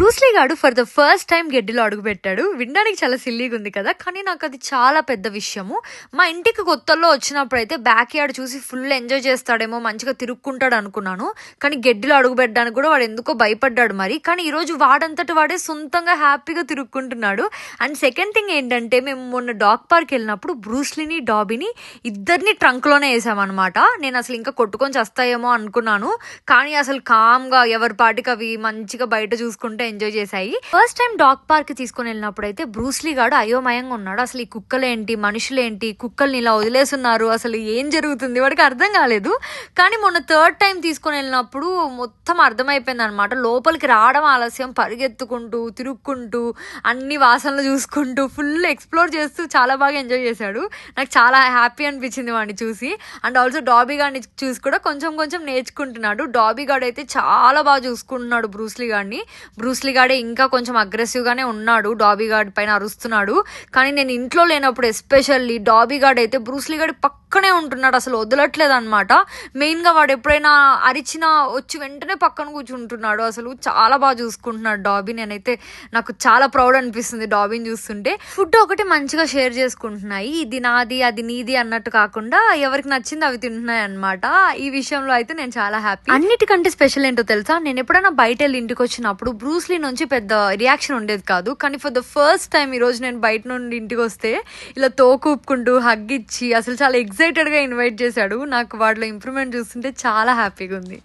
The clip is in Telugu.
బ్రూస్లీ గాడు ఫర్ ద ఫస్ట్ టైం గెడ్డిలో అడుగుపెట్టాడు. వినడానికి చాలా సిల్లీగా ఉంది కదా, కానీ నాకు అది చాలా పెద్ద విషయము. మా ఇంటికి కొత్తల్లో వచ్చినప్పుడైతే బ్యాక్ యార్డ్ చూసి ఫుల్ ఎంజాయ్ చేస్తాడేమో, మంచిగా తిరుక్కుంటాడు అనుకున్నాను. కానీ గెడ్డిలో అడుగుపెట్టడానికి కూడా వాడు ఎందుకో భయపడ్డాడు మరి. కానీ ఈరోజు వాడంతటి వాడే సొంతంగా హ్యాపీగా తిరుక్కుంటున్నాడు. అండ్ సెకండ్ థింగ్ ఏంటంటే, మేము మొన్న డాగ్ పార్క్ వెళ్ళినప్పుడు బ్రూస్లీని డాబీని ఇద్దరిని ట్రంక్లోనే వేసామన్నమాట. నేను అసలు ఇంకా కొట్టుకొని చేస్తాయేమో అనుకున్నాను, కానీ అసలు కామ్గా ఎవరి పాటికి అవి మంచిగా బయట చూసుకుంటే ఎంజాయ్ చేశాయి. ఫస్ట్ టైం డాగ్ పార్క్ తీసుకుని వెళ్ళినప్పుడు అయితే బ్రూస్లీ గాడు అయోమయంగా ఉన్నాడు. అసలు ఈ కుక్కలేంటి, మనుషులేంటి, కుక్కల్ని ఇలా వదిలేస్తున్నారు, అసలు ఏం జరుగుతుంది వాడికి అర్థం కాలేదు. కానీ మొన్న థర్డ్ టైం తీసుకుని వెళ్ళినప్పుడు మొత్తం అర్థమైపోయింది అనమాట. లోపలికి రావడం ఆలస్యం, పరిగెత్తుకుంటూ తిరుక్కుంటూ అన్ని వాసనలు చూసుకుంటూ ఫుల్ ఎక్స్ప్లోర్ చేస్తూ చాలా బాగా ఎంజాయ్ చేశాడు. నాకు చాలా హ్యాపీ అనిపించింది వాడిని చూసి. అండ్ ఆల్సో డాబీ గాడిని చూసి కూడా కొంచెం కొంచెం నేర్చుకుంటున్నాడు. డాబీ గాడు అయితే చాలా బాగా చూసుకుంటున్నాడు బ్రూస్లీ గాడిని. బ్రూస్లీ గాడే ఇంకా కొంచెం అగ్రెసివ్గానే ఉన్నాడు, డాబీ గార్డ్ పైన అరుస్తున్నాడు. కానీ నేను ఇంట్లో లేనప్పుడు ఎస్పెషల్లీ డాబీ గార్డ్ అయితే బ్రూస్లీ గాడి పక్కనే ఉంటున్నాడు, అసలు వదలట్లేదు అనమాట. మెయిన్గా వాడు ఎప్పుడైనా అరిచినా వచ్చి వెంటనే పక్కన కూర్చుంటున్నాడు. అసలు చాలా బాగా చూసుకుంటున్నాడు డాబీ. నేనైతే నాకు చాలా ప్రౌడ్ అనిపిస్తుంది డాబీని చూస్తుంటే. ఫుడ్ ఒకటి మంచిగా షేర్ చేసుకుంటున్నాయి, ఇది నాది అది నీది అన్నట్టు కాకుండా ఎవరికి నచ్చింది అవి తింటున్నాయి అనమాట. ఈ విషయంలో అయితే నేను చాలా హ్యాపీ. అన్నిటికంటే స్పెషల్ ఏంటో తెలుసా, నేను ఎప్పుడైనా బయట వెళ్ళి ఇంటికి వచ్చినప్పుడు బ్రూస్లీ నుంచి పెద్ద రియాక్షన్ ఉండేది కాదు. కానీ ఫర్ ద ఫస్ట్ టైం ఈరోజు నేను బయట నుండి ఇంటికి వస్తే ఇలా తోకూపుకుంటూ హగ్ ఇచ్చి అసలు చాలా ఎక్సైటెడ్గా ఇన్వైట్ చేశాడు. నాకు వాటిలో ఇంప్రూవ్మెంట్ చూస్తుంటే చాలా హ్యాపీగా ఉంది.